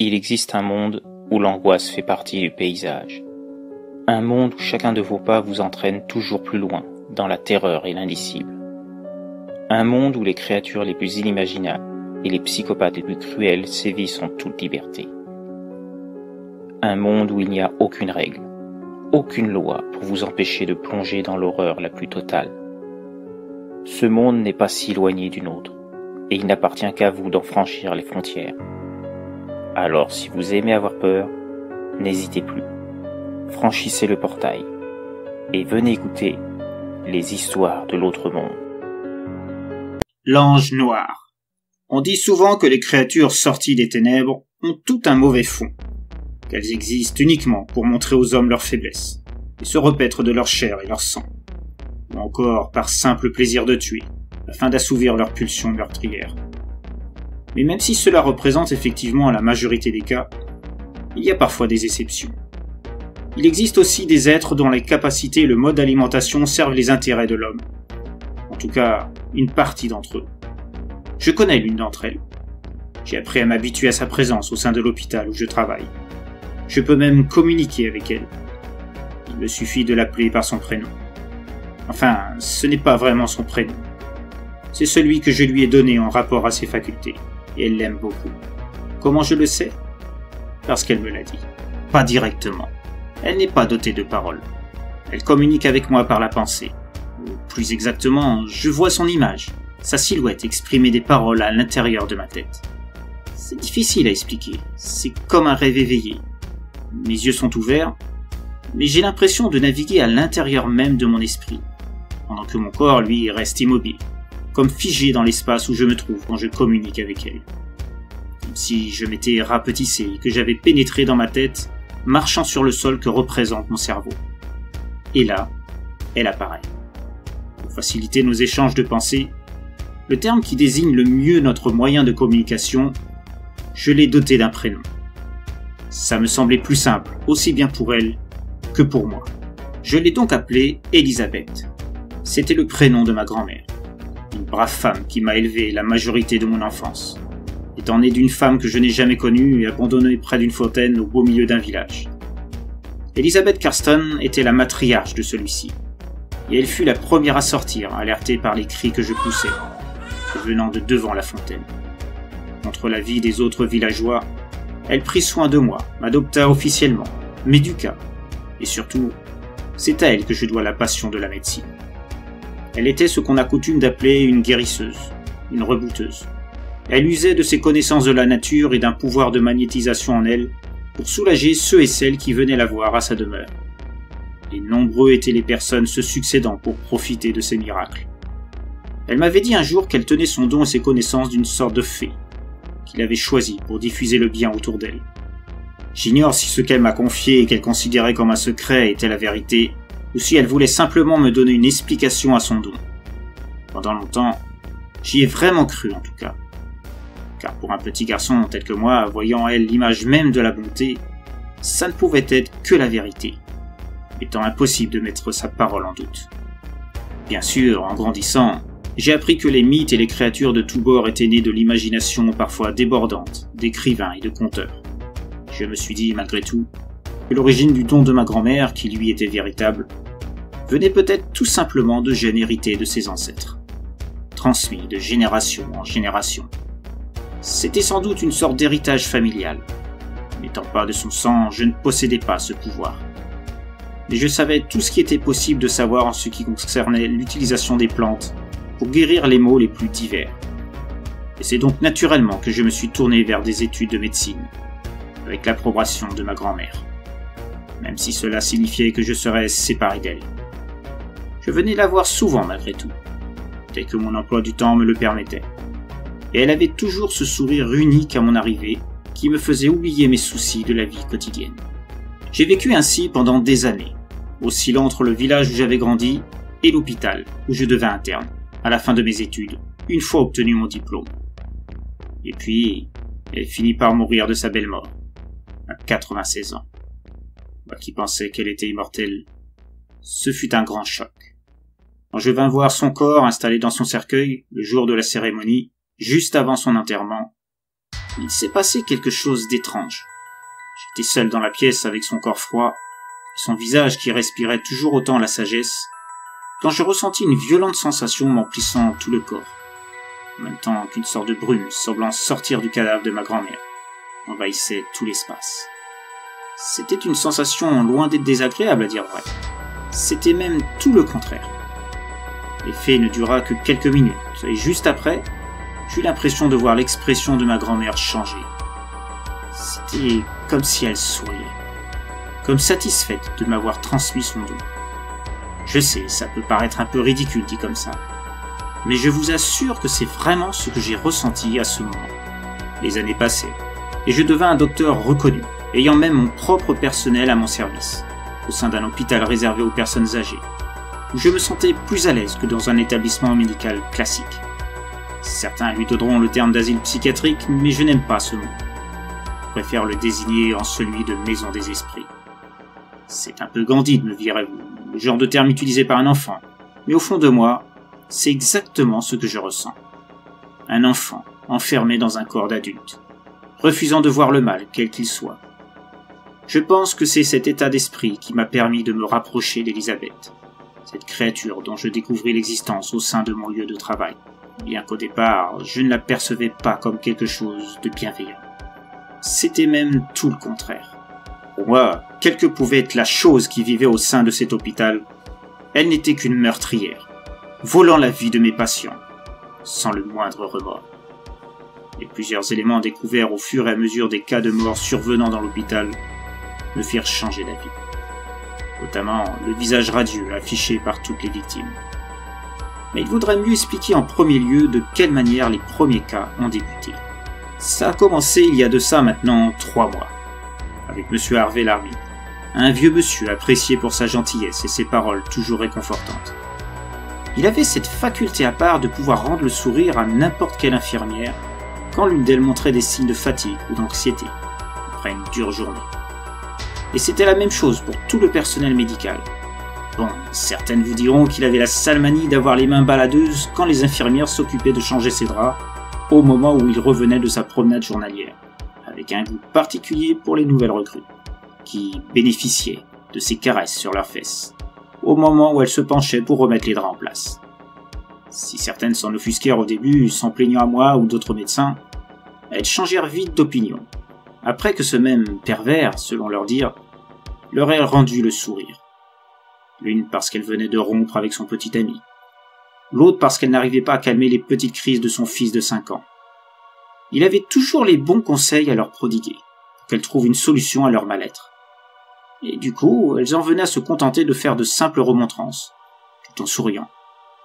Il existe un monde où l'angoisse fait partie du paysage. Un monde où chacun de vos pas vous entraîne toujours plus loin, dans la terreur et l'indicible. Un monde où les créatures les plus inimaginables et les psychopathes les plus cruels sévissent en toute liberté. Un monde où il n'y a aucune règle, aucune loi pour vous empêcher de plonger dans l'horreur la plus totale. Ce monde n'est pas si éloigné du nôtre, et il n'appartient qu'à vous d'en franchir les frontières. Alors si vous aimez avoir peur, n'hésitez plus. Franchissez le portail et venez écouter les histoires de l'autre monde. L'ange noir. On dit souvent que les créatures sorties des ténèbres ont tout un mauvais fond, qu'elles existent uniquement pour montrer aux hommes leur faiblesse et se repaître de leur chair et leur sang, ou encore par simple plaisir de tuer, afin d'assouvir leurs pulsions meurtrières. Mais même si cela représente effectivement la majorité des cas, il y a parfois des exceptions. Il existe aussi des êtres dont les capacités et le mode d'alimentation servent les intérêts de l'homme. En tout cas, une partie d'entre eux. Je connais l'une d'entre elles. J'ai appris à m'habituer à sa présence au sein de l'hôpital où je travaille. Je peux même communiquer avec elle. Il me suffit de l'appeler par son prénom. Enfin, ce n'est pas vraiment son prénom. C'est celui que je lui ai donné en rapport à ses facultés, et elle l'aime beaucoup. Comment je le sais ? Parce qu'elle me l'a dit. Pas directement. Elle n'est pas dotée de paroles. Elle communique avec moi par la pensée. Ou plus exactement, je vois son image, sa silhouette exprimer des paroles à l'intérieur de ma tête. C'est difficile à expliquer, c'est comme un rêve éveillé. Mes yeux sont ouverts, mais j'ai l'impression de naviguer à l'intérieur même de mon esprit, pendant que mon corps, lui, reste immobile, comme figé dans l'espace où je me trouve quand je communique avec elle. Comme si je m'étais rapetissé et que j'avais pénétré dans ma tête, marchant sur le sol que représente mon cerveau. Et là, elle apparaît. Pour faciliter nos échanges de pensées, le terme qui désigne le mieux notre moyen de communication, je l'ai doté d'un prénom. Ça me semblait plus simple, aussi bien pour elle que pour moi. Je l'ai donc appelée Elisabeth. C'était le prénom de ma grand-mère, une brave femme qui m'a élevé la majorité de mon enfance, étant née d'une femme que je n'ai jamais connue et abandonnée près d'une fontaine au beau milieu d'un village. Elizabeth Carston était la matriarche de celui-ci, et elle fut la première à sortir, alertée par les cris que je poussais, venant de devant la fontaine. Contre l'avis des autres villageois, elle prit soin de moi, m'adopta officiellement, m'éduqua, et surtout, c'est à elle que je dois la passion de la médecine. Elle était ce qu'on a coutume d'appeler une guérisseuse, une rebouteuse. Elle usait de ses connaissances de la nature et d'un pouvoir de magnétisation en elle pour soulager ceux et celles qui venaient la voir à sa demeure. Et nombreux étaient les personnes se succédant pour profiter de ces miracles. Elle m'avait dit un jour qu'elle tenait son don et ses connaissances d'une sorte de fée, qu'il avait choisie pour diffuser le bien autour d'elle. J'ignore si ce qu'elle m'a confié et qu'elle considérait comme un secret était la vérité, ou si elle voulait simplement me donner une explication à son don. Pendant longtemps, j'y ai vraiment cru en tout cas. Car pour un petit garçon tel que moi, voyant en elle l'image même de la bonté, ça ne pouvait être que la vérité, étant impossible de mettre sa parole en doute. Bien sûr, en grandissant, j'ai appris que les mythes et les créatures de tous bords étaient nés de l'imagination parfois débordante d'écrivains et de conteurs. Je me suis dit, malgré tout, que l'origine du don de ma grand-mère, qui lui était véritable, venait peut-être tout simplement de gènes hérités de ses ancêtres, transmis de génération en génération. C'était sans doute une sorte d'héritage familial. N'étant pas de son sang, je ne possédais pas ce pouvoir. Mais je savais tout ce qui était possible de savoir en ce qui concernait l'utilisation des plantes pour guérir les maux les plus divers. Et c'est donc naturellement que je me suis tourné vers des études de médecine, avec l'approbation de ma grand-mère, même si cela signifiait que je serais séparé d'elle. Je venais la voir souvent malgré tout, dès que mon emploi du temps me le permettait. Et elle avait toujours ce sourire unique à mon arrivée qui me faisait oublier mes soucis de la vie quotidienne. J'ai vécu ainsi pendant des années, oscillant entre le village où j'avais grandi et l'hôpital où je devins interne, à la fin de mes études, une fois obtenu mon diplôme. Et puis, elle finit par mourir de sa belle mort, à 96 ans. Moi qui pensais qu'elle était immortelle, ce fut un grand choc. Quand je vins voir son corps installé dans son cercueil, le jour de la cérémonie, juste avant son enterrement, Il s'est passé quelque chose d'étrange. J'étais seul dans la pièce avec son corps froid, et son visage qui respirait toujours autant la sagesse, quand je ressentis une violente sensation m'emplissant tout le corps, en même temps qu'une sorte de brume semblant sortir du cadavre de ma grand-mère, envahissait tout l'espace. C'était une sensation loin d'être désagréable à dire vrai. C'était même tout le contraire. L'effet ne dura que quelques minutes, et juste après, j'eus l'impression de voir l'expression de ma grand-mère changer. C'était comme si elle souriait, comme satisfaite de m'avoir transmis son don. Je sais, ça peut paraître un peu ridicule dit comme ça, mais je vous assure que c'est vraiment ce que j'ai ressenti à ce moment. Les années passaient, et je devins un docteur reconnu, ayant même mon propre personnel à mon service, au sein d'un hôpital réservé aux personnes âgées, où je me sentais plus à l'aise que dans un établissement médical classique. Certains lui donneront le terme d'asile psychiatrique, mais je n'aime pas ce mot. Je préfère le désigner en celui de maison des esprits. C'est un peu candide, me direz-vous, le genre de terme utilisé par un enfant, mais au fond de moi, c'est exactement ce que je ressens. Un enfant enfermé dans un corps d'adulte, refusant de voir le mal, quel qu'il soit. Je pense que c'est cet état d'esprit qui m'a permis de me rapprocher d'Elisabeth, cette créature dont je découvris l'existence au sein de mon lieu de travail, bien qu'au départ, je ne la percevais pas comme quelque chose de bienveillant. C'était même tout le contraire. Pour moi, quelle que pouvait être la chose qui vivait au sein de cet hôpital, elle n'était qu'une meurtrière, volant la vie de mes patients, sans le moindre remords. Et plusieurs éléments découverts au fur et à mesure des cas de mort survenant dans l'hôpital me firent changer d'avis. Notamment le visage radieux affiché par toutes les victimes. Mais il vaudrait mieux expliquer en premier lieu de quelle manière les premiers cas ont débuté. Ça a commencé il y a de ça maintenant 3 mois, avec monsieur Harvey Larby, un vieux monsieur apprécié pour sa gentillesse et ses paroles toujours réconfortantes. Il avait cette faculté à part de pouvoir rendre le sourire à n'importe quelle infirmière quand l'une d'elles montrait des signes de fatigue ou d'anxiété après une dure journée. Et c'était la même chose pour tout le personnel médical. Bon, certaines vous diront qu'il avait la sale manie d'avoir les mains baladeuses quand les infirmières s'occupaient de changer ses draps au moment où il revenait de sa promenade journalière, avec un goût particulier pour les nouvelles recrues, qui bénéficiaient de ses caresses sur leurs fesses, au moment où elles se penchaient pour remettre les draps en place. Si certaines s'en offusquèrent au début, s'en plaignant à moi ou d'autres médecins, elles changèrent vite d'opinion, après que ce même pervers, selon leur dire, leur ait rendu le sourire. L'une parce qu'elle venait de rompre avec son petit ami, l'autre parce qu'elle n'arrivait pas à calmer les petites crises de son fils de 5 ans. Il avait toujours les bons conseils à leur prodiguer, pour qu'elles trouvent une solution à leur mal-être. Et du coup, elles en venaient à se contenter de faire de simples remontrances, tout en souriant,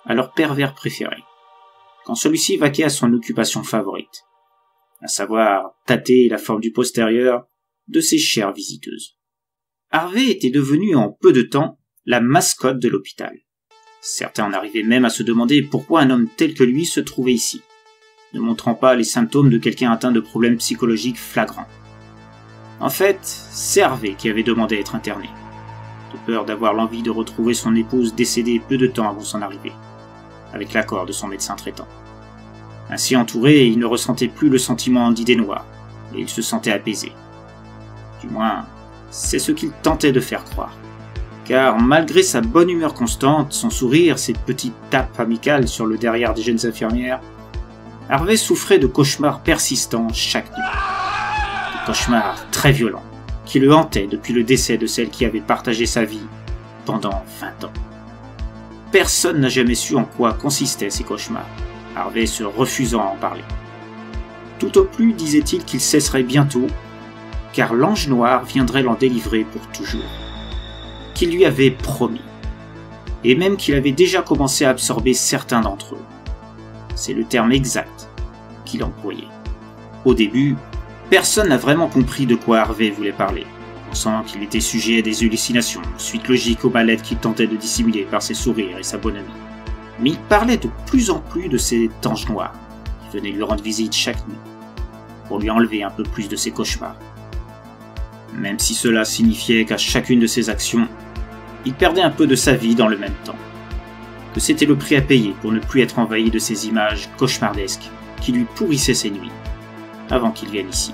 à leur pervers préféré, quand celui-ci vaquait à son occupation favorite, à savoir tâter la forme du postérieur de ses chères visiteuses. Harvey était devenu en peu de temps la mascotte de l'hôpital. Certains en arrivaient même à se demander pourquoi un homme tel que lui se trouvait ici, ne montrant pas les symptômes de quelqu'un atteint de problèmes psychologiques flagrants. En fait, c'est Harvey qui avait demandé à être interné, de peur d'avoir l'envie de retrouver son épouse décédée peu de temps avant son arrivée, avec l'accord de son médecin traitant. Ainsi entouré, il ne ressentait plus le sentiment d'idée noire, et il se sentait apaisé. Du moins, c'est ce qu'il tentait de faire croire. Car malgré sa bonne humeur constante, son sourire, ses petites tapes amicales sur le derrière des jeunes infirmières, Harvey souffrait de cauchemars persistants chaque nuit. Des cauchemars très violents, qui le hantaient depuis le décès de celle qui avait partagé sa vie pendant 20 ans. Personne n'a jamais su en quoi consistaient ces cauchemars, Harvey se refusant à en parler. Tout au plus disait-il qu'il cesserait bientôt, car l'ange noir viendrait l'en délivrer pour toujours. Qu'il lui avait promis, et même qu'il avait déjà commencé à absorber certains d'entre eux. C'est le terme exact qu'il employait. Au début, personne n'a vraiment compris de quoi Harvey voulait parler, pensant qu'il était sujet à des hallucinations, suite logique au mal-être qu'il tentait de dissimuler par ses sourires et sa bonhomie. Mais il parlait de plus en plus de cet ange noir, qui venait lui rendre visite chaque nuit, pour lui enlever un peu plus de ses cauchemars. Même si cela signifiait qu'à chacune de ses actions, il perdait un peu de sa vie dans le même temps. Que c'était le prix à payer pour ne plus être envahi de ces images cauchemardesques qui lui pourrissaient ses nuits. avant qu'il vienne ici.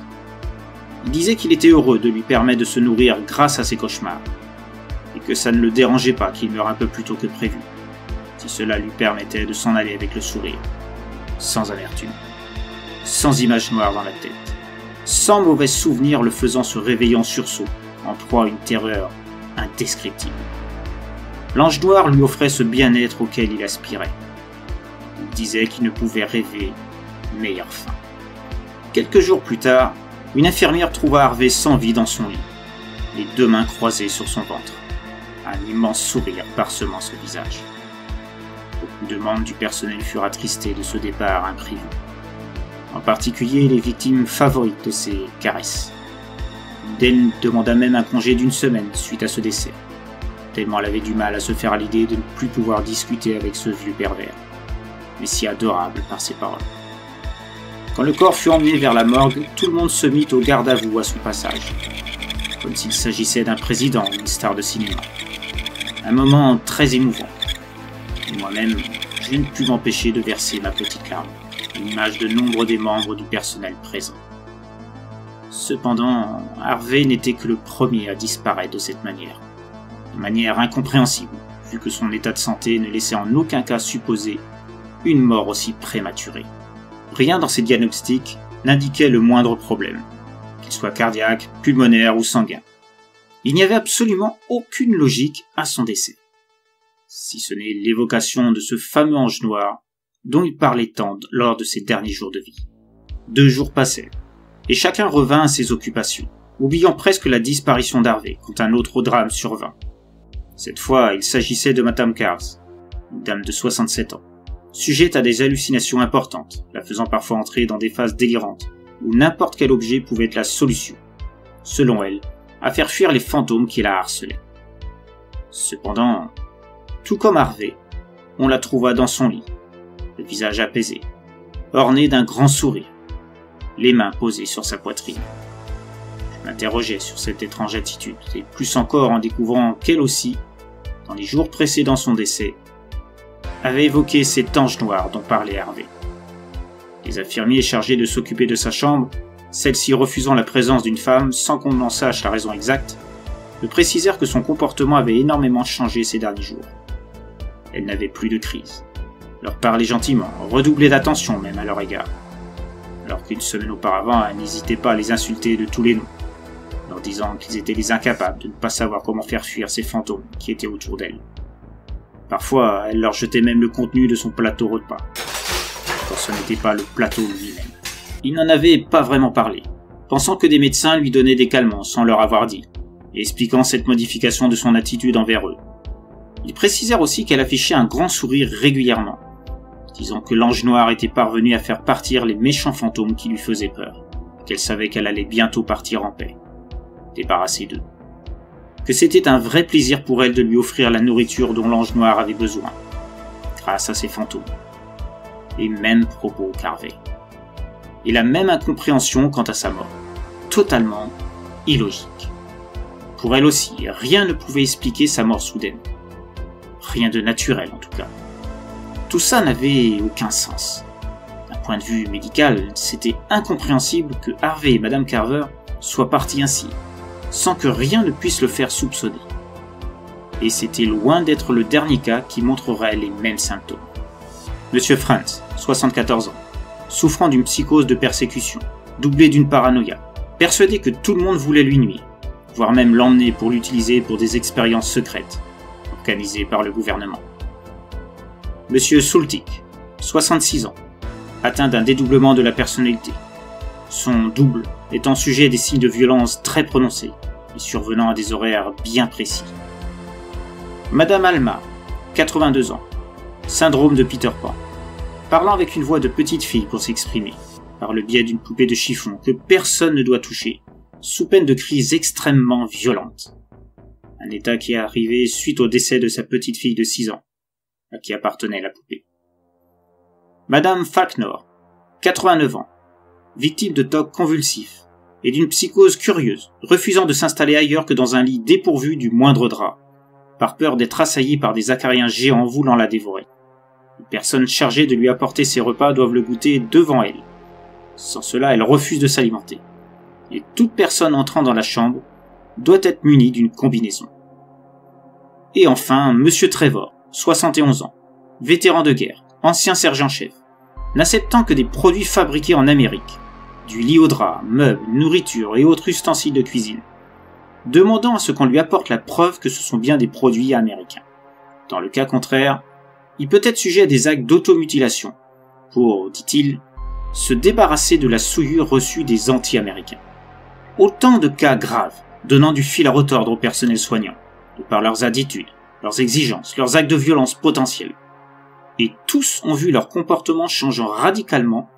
Il disait qu'il était heureux de lui permettre de se nourrir grâce à ses cauchemars, et que ça ne le dérangeait pas qu'il meure un peu plus tôt que prévu, si cela lui permettait de s'en aller avec le sourire, sans amertume, sans images noires dans la tête, sans mauvais souvenirs le faisant se réveiller en sursaut, en proie à une terreur indescriptible. L'ange noir lui offrait ce bien-être auquel il aspirait. Il disait qu'il ne pouvait rêver meilleure fin. Quelques jours plus tard, une infirmière trouva Harvey sans vie dans son lit, les deux mains croisées sur son ventre, un immense sourire parsemant son visage. Beaucoup de membres du personnel furent attristés de ce départ imprévu, en particulier les victimes favorites de ses caresses. Den demanda même un congé d'1 semaine suite à ce décès, tellement elle avait du mal à se faire à l'idée de ne plus pouvoir discuter avec ce vieux pervers, mais si adorable par ses paroles. Quand le corps fut emmené vers la morgue, tout le monde se mit au garde-à-vous à son passage, comme s'il s'agissait d'un président ou une star de cinéma. Un moment très émouvant. Et moi-même, je ne pus m'empêcher de verser ma petite larme, à l'image de nombre des membres du personnel présent. Cependant, Harvey n'était que le premier à disparaître de cette manière. De manière incompréhensible, vu que son état de santé ne laissait en aucun cas supposer une mort aussi prématurée. Rien dans ces diagnostics n'indiquait le moindre problème, qu'il soit cardiaque, pulmonaire ou sanguin. Il n'y avait absolument aucune logique à son décès, si ce n'est l'évocation de ce fameux ange noir dont il parlait tant lors de ses derniers jours de vie. 2 jours passèrent, et chacun revint à ses occupations, oubliant presque la disparition d'Harvey quand un autre drame survint. Cette fois, il s'agissait de Madame Carves, une dame de 67 ans, sujette à des hallucinations importantes, la faisant parfois entrer dans des phases délirantes, où n'importe quel objet pouvait être la solution, selon elle, à faire fuir les fantômes qui la harcelaient. Cependant, tout comme Harvey, on la trouva dans son lit, le visage apaisé, orné d'un grand sourire, les mains posées sur sa poitrine. Je m'interrogeais sur cette étrange attitude, et plus encore en découvrant qu'elle aussi, dans les jours précédant son décès, avait évoqué cet ange noir dont parlait Harvey. Les infirmiers chargés de s'occuper de sa chambre, celle-ci refusant la présence d'une femme sans qu'on en sache la raison exacte, me précisèrent que son comportement avait énormément changé ces derniers jours. Elle n'avait plus de crise, leur parlait gentiment, redoublait d'attention même à leur égard, alors qu'une semaine auparavant elle n'hésitait pas à les insulter de tous les noms, leur disant qu'ils étaient les incapables de ne pas savoir comment faire fuir ces fantômes qui étaient autour d'elle. Parfois, elle leur jetait même le contenu de son plateau repas, quand ce n'était pas le plateau lui-même. Il n'en avait pas vraiment parlé, pensant que des médecins lui donnaient des calmants sans leur avoir dit, et expliquant cette modification de son attitude envers eux. Ils précisèrent aussi qu'elle affichait un grand sourire régulièrement, disant que l'ange noir était parvenu à faire partir les méchants fantômes qui lui faisaient peur, et qu'elle savait qu'elle allait bientôt partir en paix, débarrassée d'eux. Que c'était un vrai plaisir pour elle de lui offrir la nourriture dont l'ange noir avait besoin, grâce à ses fantômes. Les mêmes propos qu'Harvey. Et la même incompréhension quant à sa mort, totalement illogique. Pour elle aussi, rien ne pouvait expliquer sa mort soudaine. Rien de naturel en tout cas. Tout ça n'avait aucun sens. D'un point de vue médical, c'était incompréhensible que Harvey et Madame Carver soient partis ainsi, sans que rien ne puisse le faire soupçonner. Et c'était loin d'être le dernier cas qui montrerait les mêmes symptômes. Monsieur Franz, 74 ans, souffrant d'une psychose de persécution, doublée d'une paranoïa, persuadé que tout le monde voulait lui nuire, voire même l'emmener pour l'utiliser pour des expériences secrètes, organisées par le gouvernement. Monsieur Sultik, 66 ans, atteint d'un dédoublement de la personnalité, son double étant sujet à des signes de violence très prononcés et survenant à des horaires bien précis. Madame Alma, 82 ans, syndrome de Peter Pan, parlant avec une voix de petite fille pour s'exprimer, par le biais d'une poupée de chiffon que personne ne doit toucher, sous peine de crises extrêmement violentes. Un état qui est arrivé suite au décès de sa petite fille de 6 ans, à qui appartenait la poupée. Madame Falknor, 89 ans, victime de TOC convulsifs et d'une psychose curieuse, refusant de s'installer ailleurs que dans un lit dépourvu du moindre drap, par peur d'être assaillie par des acariens géants voulant la dévorer. Les personnes chargées de lui apporter ses repas doivent le goûter devant elle, Sans cela, elle refuse de s'alimenter. Et toute personne entrant dans la chambre doit être munie d'une combinaison. Et enfin, Monsieur Trevor, 71 ans, vétéran de guerre, ancien sergent-chef, n'acceptant que des produits fabriqués en Amérique, du lit au drap, meubles, nourriture et autres ustensiles de cuisine, demandant à ce qu'on lui apporte la preuve que ce sont bien des produits américains. Dans le cas contraire, il peut être sujet à des actes d'automutilation pour, dit-il, se débarrasser de la souillure reçue des anti-américains. Autant de cas graves, donnant du fil à retordre au personnel soignant, de par leurs attitudes, leurs exigences, leurs actes de violence potentiels. Et tous ont vu leur comportement changeant radicalement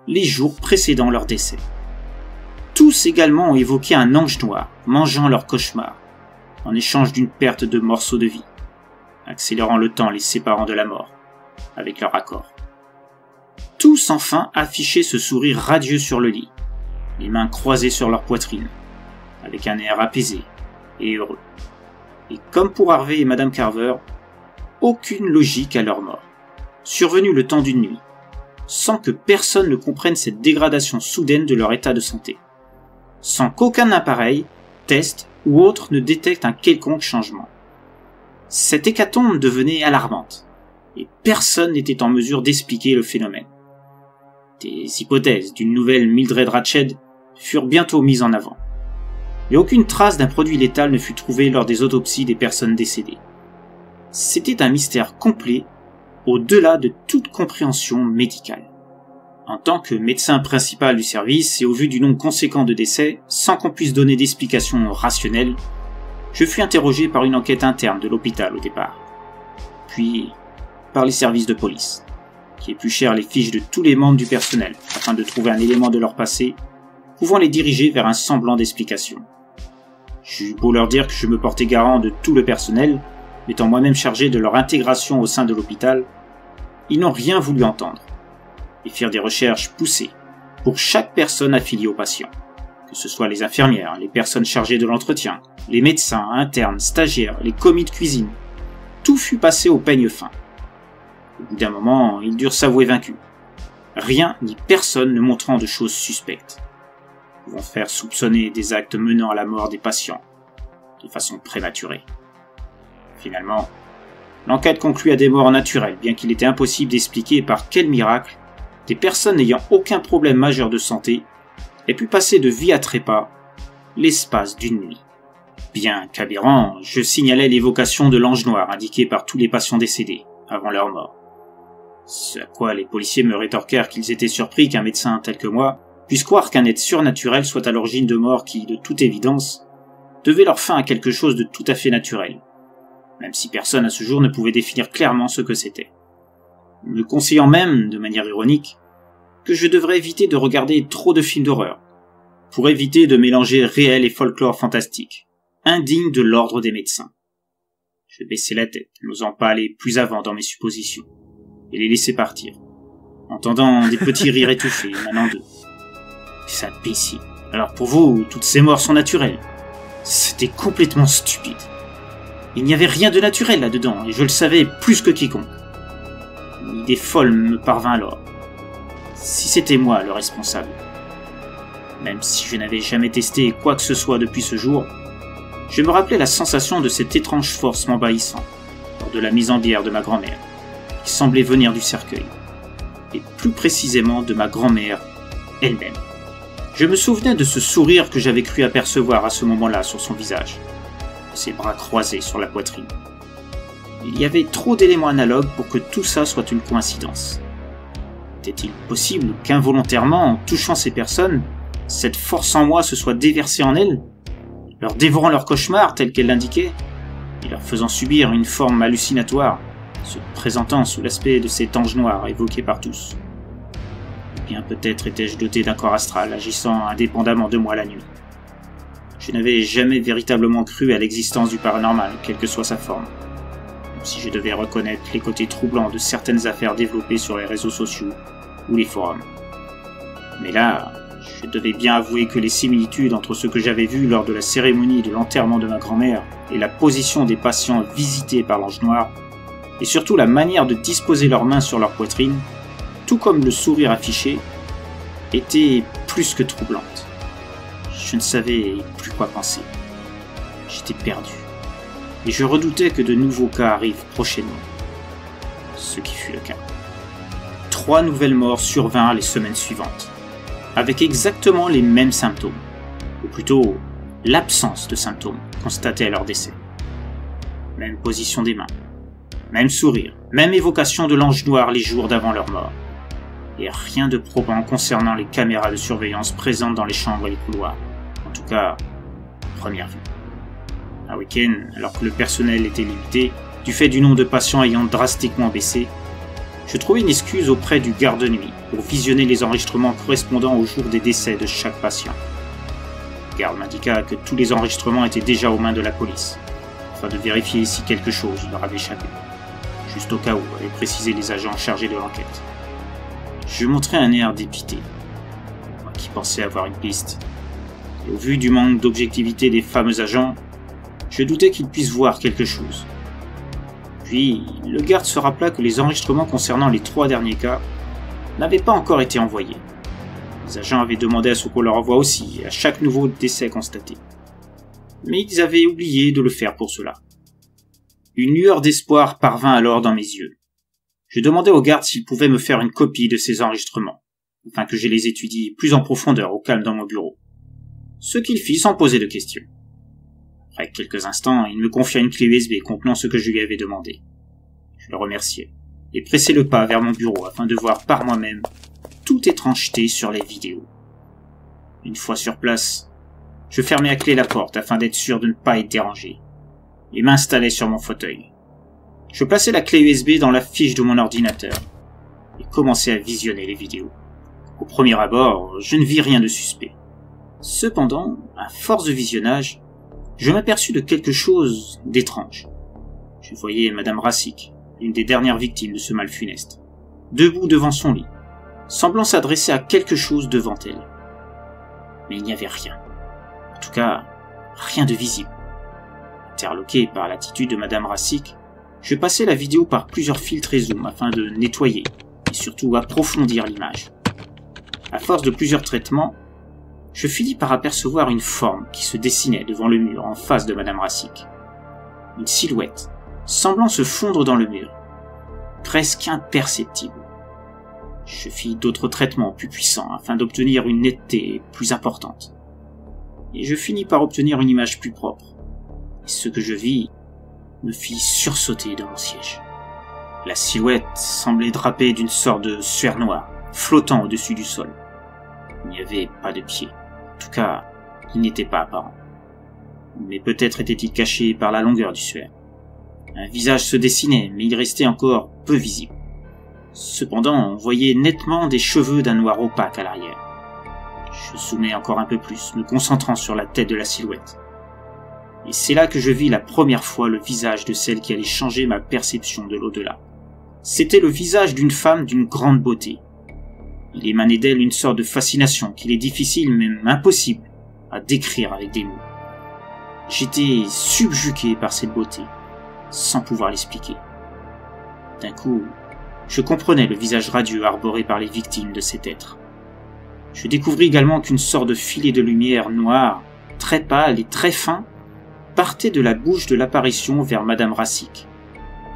les jours précédant leur décès. Tous également ont évoqué un ange noir mangeant leur cauchemar, en échange d'une perte de morceaux de vie, accélérant le temps les séparant de la mort, avec leur accord. Tous enfin affichaient ce sourire radieux sur le lit, les mains croisées sur leur poitrine, avec un air apaisé et heureux. Et comme pour Harvey et Madame Carver, aucune logique à leur mort, survenue le temps d'une nuit, sans que personne ne comprenne cette dégradation soudaine de leur état de santé, sans qu'aucun appareil, test ou autre ne détecte un quelconque changement. Cette hécatombe devenait alarmante, et personne n'était en mesure d'expliquer le phénomène. Des hypothèses d'une nouvelle Mildred Ratched furent bientôt mises en avant, mais aucune trace d'un produit létal ne fut trouvée lors des autopsies des personnes décédées. C'était un mystère complet, au-delà de toute compréhension médicale. En tant que médecin principal du service et au vu du nombre conséquent de décès, sans qu'on puisse donner d'explication rationnelle, je fus interrogé par une enquête interne de l'hôpital au départ, puis par les services de police, qui épluchèrent les fiches de tous les membres du personnel afin de trouver un élément de leur passé pouvant les diriger vers un semblant d'explication. J'eus beau leur dire que je me portais garant de tout le personnel, étant moi-même chargé de leur intégration au sein de l'hôpital, ils n'ont rien voulu entendre, et firent des recherches poussées pour chaque personne affiliée au patient, que ce soit les infirmières, les personnes chargées de l'entretien, les médecins, internes, stagiaires, les commis de cuisine. Tout fut passé au peigne fin. Au bout d'un moment, ils durent s'avouer vaincus, rien ni personne ne montrant de choses suspectes, pouvant faire soupçonner des actes menant à la mort des patients, de façon prématurée. Finalement, l'enquête conclut à des morts naturelles, bien qu'il était impossible d'expliquer par quel miracle des personnes n'ayant aucun problème majeur de santé aient pu passer de vie à trépas l'espace d'une nuit. Bien qu'aberrant, je signalais l'évocation de l'ange noir indiquée par tous les patients décédés avant leur mort. Ce à quoi les policiers me rétorquèrent qu'ils étaient surpris qu'un médecin tel que moi puisse croire qu'un être surnaturel soit à l'origine de morts qui, de toute évidence, devaient leur fin à quelque chose de tout à fait naturel, même si personne à ce jour ne pouvait définir clairement ce que c'était. Me conseillant même, de manière ironique, que je devrais éviter de regarder trop de films d'horreur, pour éviter de mélanger réel et folklore fantastique, indigne de l'ordre des médecins. Je baissai la tête, n'osant pas aller plus avant dans mes suppositions, et les laisser partir, entendant des petits rires étouffés émanant d'eux. C'est imbécile. Alors pour vous, toutes ces morts sont naturelles. C'était complètement stupide. Il n'y avait rien de naturel là-dedans, et je le savais plus que quiconque. Une idée folle me parvint alors. Si c'était moi le responsable. Même si je n'avais jamais testé quoi que ce soit depuis ce jour, je me rappelais la sensation de cette étrange force m'envahissant, lors de la mise en bière de ma grand-mère, qui semblait venir du cercueil, et plus précisément de ma grand-mère elle-même. Je me souvenais de ce sourire que j'avais cru apercevoir à ce moment-là sur son visage, de ses bras croisés sur la poitrine. Il y avait trop d'éléments analogues pour que tout ça soit une coïncidence. Était-il possible qu'involontairement, en touchant ces personnes, cette force en moi se soit déversée en elles, leur dévorant leur cauchemar tel qu'elle l'indiquait, et leur faisant subir une forme hallucinatoire, se présentant sous l'aspect de cet ange noir évoqué par tous. Ou bien peut-être étais-je doté d'un corps astral agissant indépendamment de moi la nuit. Je n'avais jamais véritablement cru à l'existence du paranormal, quelle que soit sa forme, même si je devais reconnaître les côtés troublants de certaines affaires développées sur les réseaux sociaux ou les forums. Mais là, je devais bien avouer que les similitudes entre ce que j'avais vu lors de la cérémonie de l'enterrement de ma grand-mère et la position des patients visités par l'ange noir, et surtout la manière de disposer leurs mains sur leur poitrine, tout comme le sourire affiché, était plus que troublante. Je ne savais plus quoi penser. J'étais perdu. Et je redoutais que de nouveaux cas arrivent prochainement. Ce qui fut le cas. 3 nouvelles morts survinrent les semaines suivantes, avec exactement les mêmes symptômes, ou plutôt l'absence de symptômes constatés à leur décès. Même position des mains, même sourire, même évocation de l'ange noir les jours d'avant leur mort. Et rien de probant concernant les caméras de surveillance présentes dans les chambres et les couloirs. En tout cas, première vue. Un week-end, alors que le personnel était limité, du fait du nombre de patients ayant drastiquement baissé, je trouvais une excuse auprès du garde-nuit pour visionner les enregistrements correspondant au jour des décès de chaque patient. Le garde m'indiqua que tous les enregistrements étaient déjà aux mains de la police, afin de vérifier si quelque chose leur avait échappé. Juste au cas où, avaient précisé les agents chargés de l'enquête. Je montrai un air dépité, moi qui pensais avoir une piste. Et au vu du manque d'objectivité des fameux agents, je doutais qu'ils puissent voir quelque chose. Puis, le garde se rappela que les enregistrements concernant les 3 derniers cas n'avaient pas encore été envoyés. Les agents avaient demandé à ce qu'on leur envoie aussi, à chaque nouveau décès constaté. Mais ils avaient oublié de le faire pour cela. Une lueur d'espoir parvint alors dans mes yeux. Je demandai au garde s'il pouvait me faire une copie de ces enregistrements, afin que je les étudie plus en profondeur au calme dans mon bureau. Ce qu'il fit sans poser de questions. Après quelques instants, il me confia une clé USB contenant ce que je lui avais demandé. Je le remerciai, et pressai le pas vers mon bureau afin de voir par moi-même toute étrangeté sur les vidéos. Une fois sur place, je fermai à clé la porte afin d'être sûr de ne pas être dérangé, et m'installai sur mon fauteuil. Je plaçai la clé USB dans la fiche de mon ordinateur, et commençai à visionner les vidéos. Au premier abord, je ne vis rien de suspect. Cependant, à force de visionnage, je m'aperçus de quelque chose d'étrange. Je voyais Madame Rassic, l'une des dernières victimes de ce mal funeste, debout devant son lit, semblant s'adresser à quelque chose devant elle. Mais il n'y avait rien. En tout cas, rien de visible. Interloqué par l'attitude de Madame Rassic, je passai la vidéo par plusieurs filtres et zoom afin de nettoyer et surtout approfondir l'image. À force de plusieurs traitements, je finis par apercevoir une forme qui se dessinait devant le mur en face de Madame Rassic. Une silhouette, semblant se fondre dans le mur, presque imperceptible. Je fis d'autres traitements plus puissants afin d'obtenir une netteté plus importante. Et je finis par obtenir une image plus propre. Et ce que je vis me fit sursauter de mon siège. La silhouette semblait drapée d'une sorte de suaire noire, flottant au-dessus du sol. Il n'y avait pas de pied. En tout cas, il n'était pas apparent. Mais peut-être était-il caché par la longueur du suaire. Un visage se dessinait, mais il restait encore peu visible. Cependant, on voyait nettement des cheveux d'un noir opaque à l'arrière. Je zoomais encore un peu plus, me concentrant sur la tête de la silhouette. Et c'est là que je vis la première fois le visage de celle qui allait changer ma perception de l'au-delà. C'était le visage d'une femme d'une grande beauté. Il émanait d'elle une sorte de fascination qu'il est difficile, même impossible, à décrire avec des mots. J'étais subjugué par cette beauté, sans pouvoir l'expliquer. D'un coup, je comprenais le visage radieux arboré par les victimes de cet être. Je découvris également qu'une sorte de filet de lumière noire, très pâle et très fin, partait de la bouche de l'apparition vers Madame Rassic.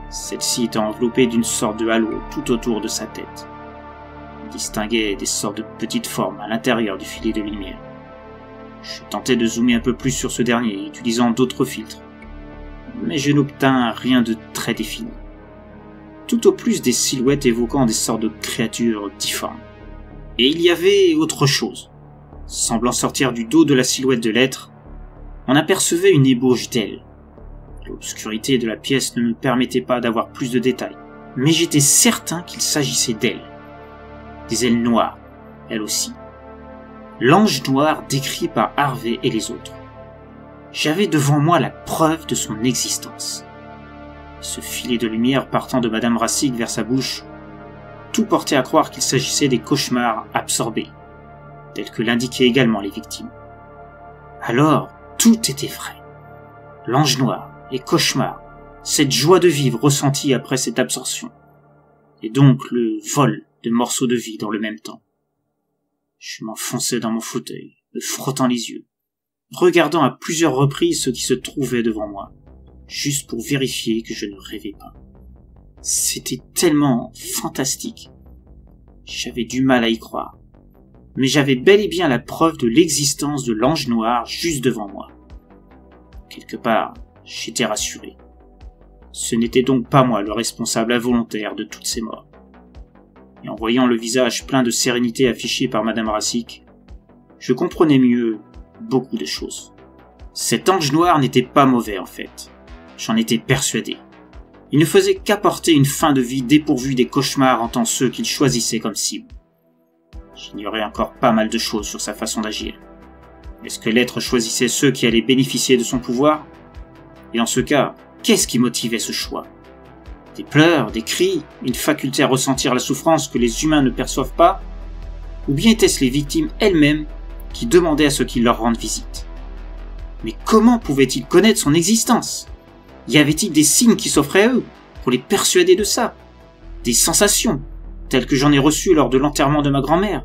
Celle-ci était enveloppée d'une sorte de halo tout autour de sa tête. On distinguait des sortes de petites formes à l'intérieur du filet de lumière. Je tentais de zoomer un peu plus sur ce dernier, utilisant d'autres filtres, mais je n'obtins rien de très défini. Tout au plus des silhouettes évoquant des sortes de créatures difformes. Et il y avait autre chose. Semblant sortir du dos de la silhouette de l'être, on apercevait une ébauche d'aile. L'obscurité de la pièce ne me permettait pas d'avoir plus de détails, mais j'étais certain qu'il s'agissait d'elle. Des ailes noires, elles aussi. L'ange noir décrit par Harvey et les autres. J'avais devant moi la preuve de son existence. Ce filet de lumière partant de Madame Rassic vers sa bouche, tout portait à croire qu'il s'agissait des cauchemars absorbés, tels que l'indiquaient également les victimes. Alors, tout était vrai. L'ange noir, les cauchemars, cette joie de vivre ressentie après cette absorption, et donc le vol de morceaux de vie dans le même temps. Je m'enfonçais dans mon fauteuil, me frottant les yeux, regardant à plusieurs reprises ce qui se trouvait devant moi, juste pour vérifier que je ne rêvais pas. C'était tellement fantastique. J'avais du mal à y croire, mais j'avais bel et bien la preuve de l'existence de l'ange noir juste devant moi. Quelque part, j'étais rassuré. Ce n'était donc pas moi le responsable involontaire de toutes ces morts. Et en voyant le visage plein de sérénité affiché par Madame Racik, je comprenais mieux beaucoup de choses. Cet ange noir n'était pas mauvais en fait. J'en étais persuadé. Il ne faisait qu'apporter une fin de vie dépourvue des cauchemars en tant ceux qu'il choisissait comme cible. J'ignorais encore pas mal de choses sur sa façon d'agir. Est-ce que l'être choisissait ceux qui allaient bénéficier de son pouvoir? Et dans ce cas, qu'est-ce qui motivait ce choix? Des pleurs, des cris, une faculté à ressentir la souffrance que les humains ne perçoivent pas? Ou bien étaient-ce les victimes elles-mêmes qui demandaient à ce qu'il leur rende visite? Mais comment pouvaient-ils connaître son existence? Y avait-il des signes qui s'offraient à eux pour les persuader de ça? Des sensations, telles que j'en ai reçues lors de l'enterrement de ma grand-mère?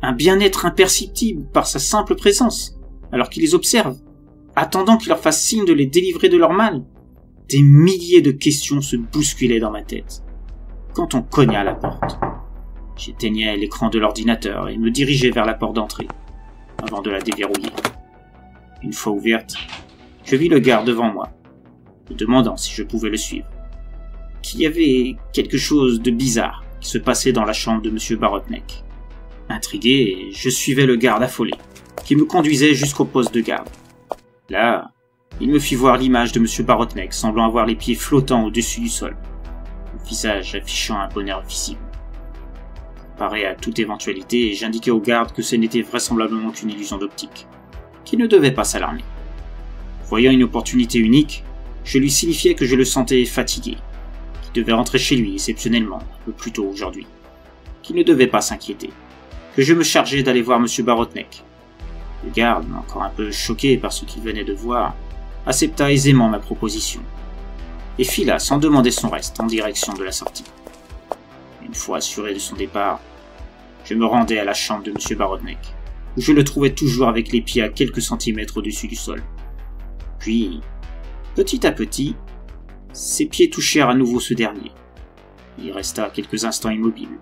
Un bien-être imperceptible par sa simple présence, alors qu'ils les observent, attendant qu'il leur fasse signe de les délivrer de leur mal? Des milliers de questions se bousculaient dans ma tête. Quand on cogna à la porte, j'éteignais l'écran de l'ordinateur et me dirigeais vers la porte d'entrée, avant de la déverrouiller. Une fois ouverte, je vis le garde devant moi, me demandant si je pouvais le suivre. Qu'il y avait quelque chose de bizarre qui se passait dans la chambre de M. Barotnek. Intrigué, je suivais le garde affolé, qui me conduisait jusqu'au poste de garde. Là, il me fit voir l'image de M. Barotnek semblant avoir les pieds flottants au-dessus du sol, le visage affichant un bonheur visible. Paré à toute éventualité, j'indiquai au garde que ce n'était vraisemblablement qu'une illusion d'optique, qu'il ne devait pas s'alarmer. Voyant une opportunité unique, je lui signifiai que je le sentais fatigué, qu'il devait rentrer chez lui exceptionnellement un peu plus tôt aujourd'hui, qu'il ne devait pas s'inquiéter, que je me chargeais d'aller voir M. Barotnek. Le garde, encore un peu choqué par ce qu'il venait de voir, accepta aisément ma proposition, et fila sans demander son reste en direction de la sortie. Une fois assuré de son départ, je me rendais à la chambre de M. Barotnek, où je le trouvais toujours avec les pieds à quelques centimètres au-dessus du sol. Puis, petit à petit, ses pieds touchèrent à nouveau ce dernier. Il resta quelques instants immobile,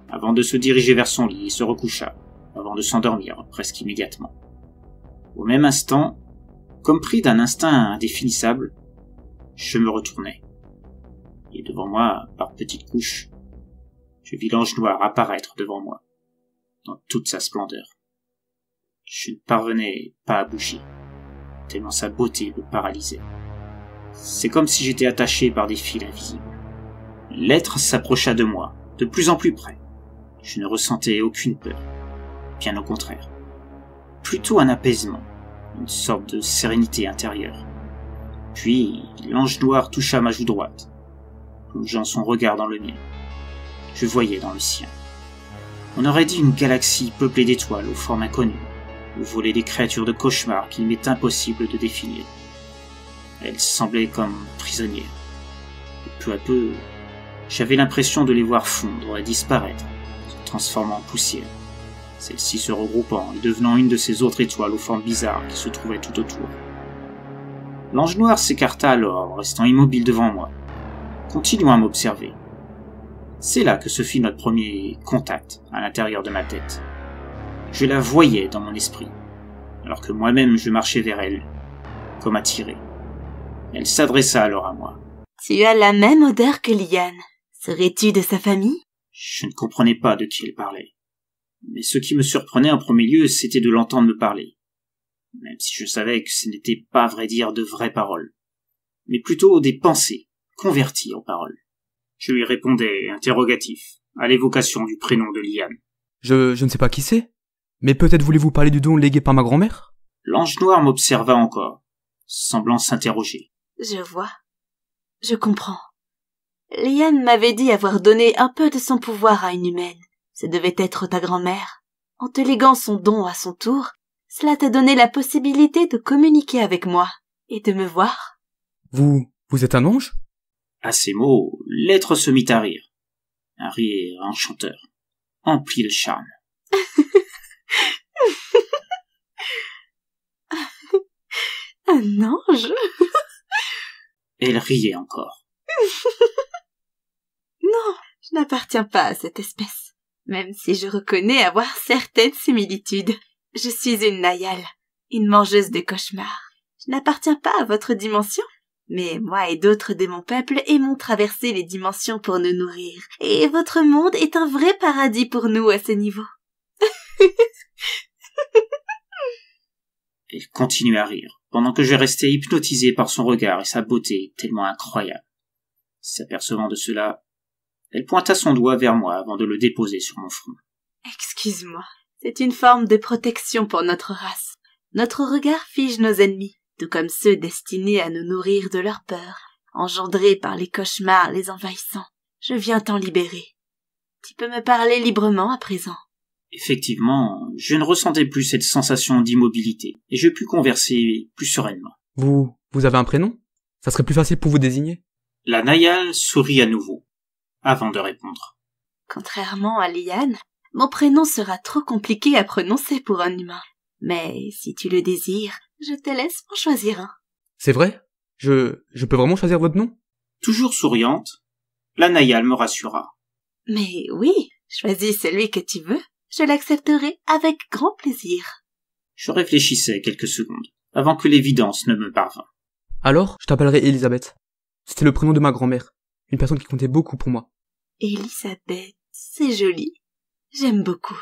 avant de se diriger vers son lit et se recoucha, avant de s'endormir presque immédiatement. Au même instant, comme pris d'un instinct indéfinissable, je me retournai. Et devant moi, par petites couches, je vis l'ange noir apparaître devant moi, dans toute sa splendeur. Je ne parvenais pas à bouger, tellement sa beauté me paralysait. C'est comme si j'étais attaché par des fils invisibles. L'être s'approcha de moi, de plus en plus près. Je ne ressentais aucune peur, bien au contraire. Plutôt un apaisement, une sorte de sérénité intérieure. Puis, l'ange noir toucha ma joue droite, plongeant son regard dans le mien. Je voyais dans le sien. On aurait dit une galaxie peuplée d'étoiles aux formes inconnues, où volaient des créatures de cauchemar qu'il m'est impossible de définir. Elles semblaient comme prisonnières. Et peu à peu, j'avais l'impression de les voir fondre et disparaître, se transformant en poussière, celle-ci se regroupant et devenant une de ces autres étoiles aux formes bizarres qui se trouvaient tout autour. L'ange noir s'écarta alors, restant immobile devant moi, continuant à m'observer. C'est là que se fit notre premier contact à l'intérieur de ma tête. Je la voyais dans mon esprit, alors que moi-même je marchais vers elle, comme attiré. Elle s'adressa alors à moi. « Tu as la même odeur que Liane. Serais-tu de sa famille ?» Je ne comprenais pas de qui elle parlait. Mais ce qui me surprenait en premier lieu, c'était de l'entendre me parler. Même si je savais que ce n'était pas, à vrai dire, de vraies paroles, mais plutôt des pensées, converties en paroles. Je lui répondais, interrogatif, à l'évocation du prénom de Liane. Je ne sais pas qui c'est, mais peut-être voulez-vous parler du don légué par ma grand-mère ? L'ange noir m'observa encore, semblant s'interroger. Je vois. Je comprends. Liane m'avait dit avoir donné un peu de son pouvoir à une humaine. Ce devait être ta grand-mère. En te léguant son don à son tour, cela t'a donné la possibilité de communiquer avec moi et de me voir. Vous êtes un ange ? À ces mots, l'être se mit à rire. Un rire enchanteur, empli de charme. Un ange? Elle riait encore. Non, je n'appartiens pas à cette espèce, même si je reconnais avoir certaines similitudes. Je suis une Nayal, une mangeuse de cauchemars. Je n'appartiens pas à votre dimension, mais moi et d'autres de mon peuple aimons traverser les dimensions pour nous nourrir, et votre monde est un vrai paradis pour nous à ce niveau. Elle continuait à rire, pendant que je restais hypnotisé par son regard et sa beauté tellement incroyable. S'apercevant de cela, elle pointa son doigt vers moi avant de le déposer sur mon front. Excuse-moi, c'est une forme de protection pour notre race. Notre regard fige nos ennemis, tout comme ceux destinés à nous nourrir de leur peur, engendrés par les cauchemars les envahissant. Je viens t'en libérer. Tu peux me parler librement à présent. Effectivement, je ne ressentais plus cette sensation d'immobilité, et je pus converser plus sereinement. Vous avez un prénom? Ça serait plus facile pour vous désigner? La Nayal sourit à nouveau, avant de répondre. Contrairement à Liane, mon prénom sera trop compliqué à prononcer pour un humain. Mais si tu le désires, je te laisse en choisir un. C'est vrai? Je peux vraiment choisir votre nom? Toujours souriante, la Nayal me rassura. Mais oui, choisis celui que tu veux. Je l'accepterai avec grand plaisir. Je réfléchissais quelques secondes, avant que l'évidence ne me parvint. Alors, je t'appellerai Elisabeth. C'était le prénom de ma grand-mère, une personne qui comptait beaucoup pour moi. Elisabeth, c'est joli. J'aime beaucoup.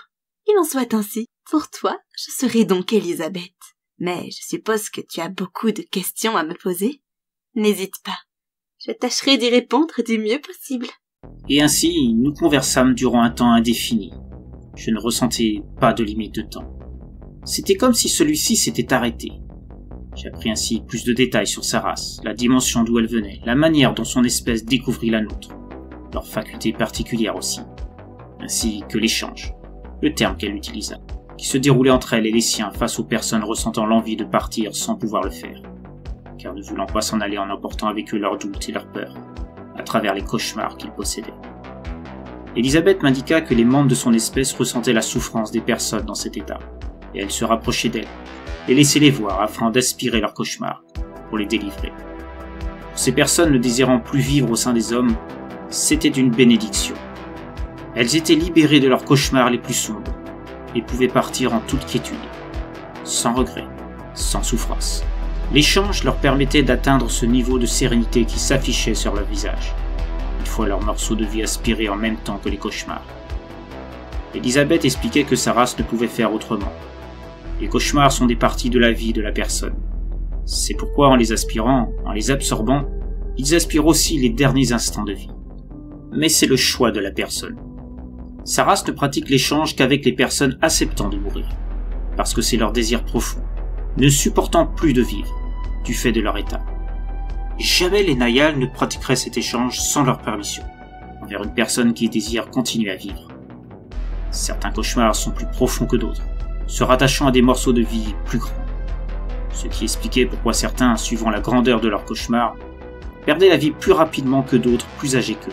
Il en soit ainsi. Pour toi, je serai donc Elisabeth. Mais je suppose que tu as beaucoup de questions à me poser. N'hésite pas. Je tâcherai d'y répondre du mieux possible. Et ainsi, nous conversâmes durant un temps indéfini. Je ne ressentais pas de limite de temps. C'était comme si celui-ci s'était arrêté. J'appris ainsi plus de détails sur sa race, la dimension d'où elle venait, la manière dont son espèce découvrit la nôtre, leurs facultés particulières aussi, ainsi que l'échange, le terme qu'elle utilisa, qui se déroulait entre elle et les siens face aux personnes ressentant l'envie de partir sans pouvoir le faire, car ne voulant pas s'en aller en emportant avec eux leurs doutes et leurs peurs, à travers les cauchemars qu'ils possédaient. Elisabeth m'indiqua que les membres de son espèce ressentaient la souffrance des personnes dans cet état, et elle se rapprochait d'elles, et laissait les voir afin d'aspirer leurs cauchemars, pour les délivrer. Pour ces personnes ne désirant plus vivre au sein des hommes, c'était une bénédiction. Elles étaient libérées de leurs cauchemars les plus sombres, et pouvaient partir en toute quiétude, sans regret, sans souffrance. L'échange leur permettait d'atteindre ce niveau de sérénité qui s'affichait sur leur visage, une fois leur morceau de vie aspiré en même temps que les cauchemars. Elisabeth expliquait que sa race ne pouvait faire autrement. Les cauchemars sont des parties de la vie de la personne. C'est pourquoi en les aspirant, en les absorbant, ils aspirent aussi les derniers instants de vie. Mais c'est le choix de la personne. Sa race ne pratique l'échange qu'avec les personnes acceptant de mourir, parce que c'est leur désir profond, ne supportant plus de vivre, du fait de leur état. Jamais les Nayal ne pratiqueraient cet échange sans leur permission, envers une personne qui désire continuer à vivre. Certains cauchemars sont plus profonds que d'autres, se rattachant à des morceaux de vie plus grands. Ce qui expliquait pourquoi certains, suivant la grandeur de leur cauchemar, perdaient la vie plus rapidement que d'autres plus âgés qu'eux.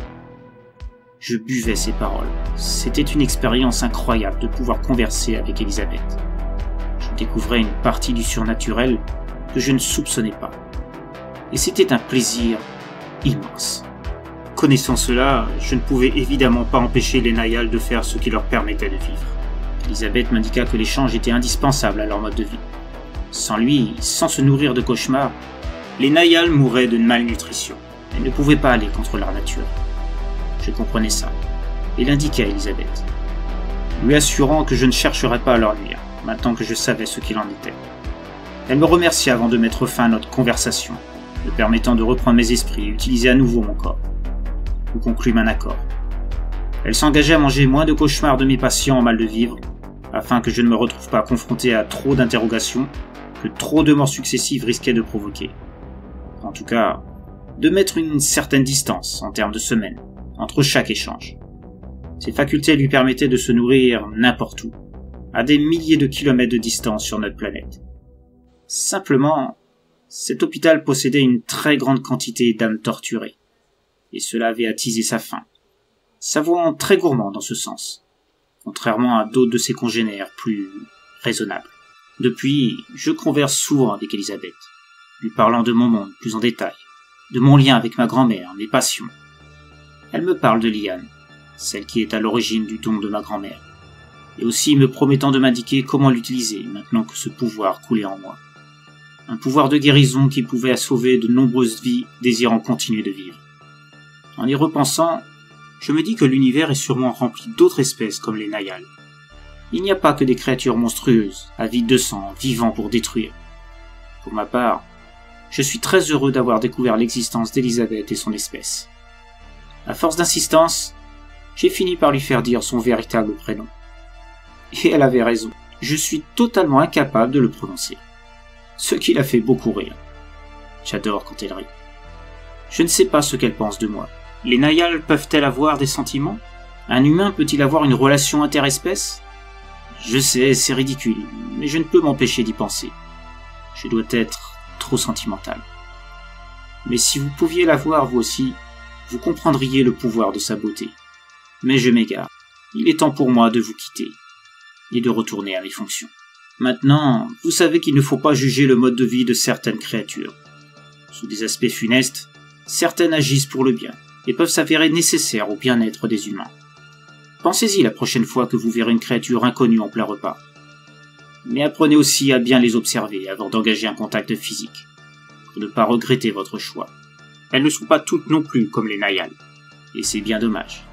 Je buvais ces paroles. C'était une expérience incroyable de pouvoir converser avec Elisabeth. Je découvrais une partie du surnaturel que je ne soupçonnais pas. Et c'était un plaisir immense. Connaissant cela, je ne pouvais évidemment pas empêcher les Nayal de faire ce qui leur permettait de vivre. Elisabeth m'indiqua que l'échange était indispensable à leur mode de vie. Sans lui, sans se nourrir de cauchemars, les Nayal mourraient de malnutrition et ne pouvaient pas aller contre leur nature. Je comprenais ça, et l'indiquai à Elisabeth, lui assurant que je ne chercherais pas à leur nuire, maintenant que je savais ce qu'il en était. Elle me remercia avant de mettre fin à notre conversation, me permettant de reprendre mes esprits et utiliser à nouveau mon corps. Nous conclûmes un accord. Elle s'engageait à manger moins de cauchemars de mes patients en mal de vivre, afin que je ne me retrouve pas confronté à trop d'interrogations que trop de morts successives risquaient de provoquer. En tout cas, de mettre une certaine distance, en termes de semaines, entre chaque échange. Ses facultés lui permettaient de se nourrir n'importe où, à des milliers de kilomètres de distance sur notre planète. Simplement, cet hôpital possédait une très grande quantité d'âmes torturées, et cela avait attisé sa faim, s'avouant très gourmand dans ce sens, contrairement à d'autres de ses congénères plus raisonnables. Depuis, je converse souvent avec Elisabeth, lui parlant de mon monde plus en détail, de mon lien avec ma grand-mère, mes passions. Elle me parle de Liane, celle qui est à l'origine du don de ma grand-mère, et aussi me promettant de m'indiquer comment l'utiliser maintenant que ce pouvoir coulait en moi. Un pouvoir de guérison qui pouvait sauver de nombreuses vies désirant continuer de vivre. En y repensant, je me dis que l'univers est sûrement rempli d'autres espèces comme les Nayals. Il n'y a pas que des créatures monstrueuses, avides de sang, vivant pour détruire. Pour ma part, je suis très heureux d'avoir découvert l'existence d'Elisabeth et son espèce. À force d'insistance, j'ai fini par lui faire dire son véritable prénom. Et elle avait raison, je suis totalement incapable de le prononcer. Ce qui la fait beaucoup rire. J'adore quand elle rit. Je ne sais pas ce qu'elle pense de moi. Les Nayals peuvent-elles avoir des sentiments? Un humain peut-il avoir une relation interespèce? Je sais, c'est ridicule, mais je ne peux m'empêcher d'y penser. Je dois être trop sentimental. Mais si vous pouviez la voir vous aussi, vous comprendriez le pouvoir de sa beauté. Mais je m'égare. Il est temps pour moi de vous quitter et de retourner à mes fonctions. Maintenant, vous savez qu'il ne faut pas juger le mode de vie de certaines créatures. Sous des aspects funestes, certaines agissent pour le bien et peuvent s'avérer nécessaires au bien-être des humains. Pensez-y la prochaine fois que vous verrez une créature inconnue en plein repas. Mais apprenez aussi à bien les observer avant d'engager un contact physique, pour ne pas regretter votre choix. Elles ne sont pas toutes non plus comme les Nayals, et c'est bien dommage.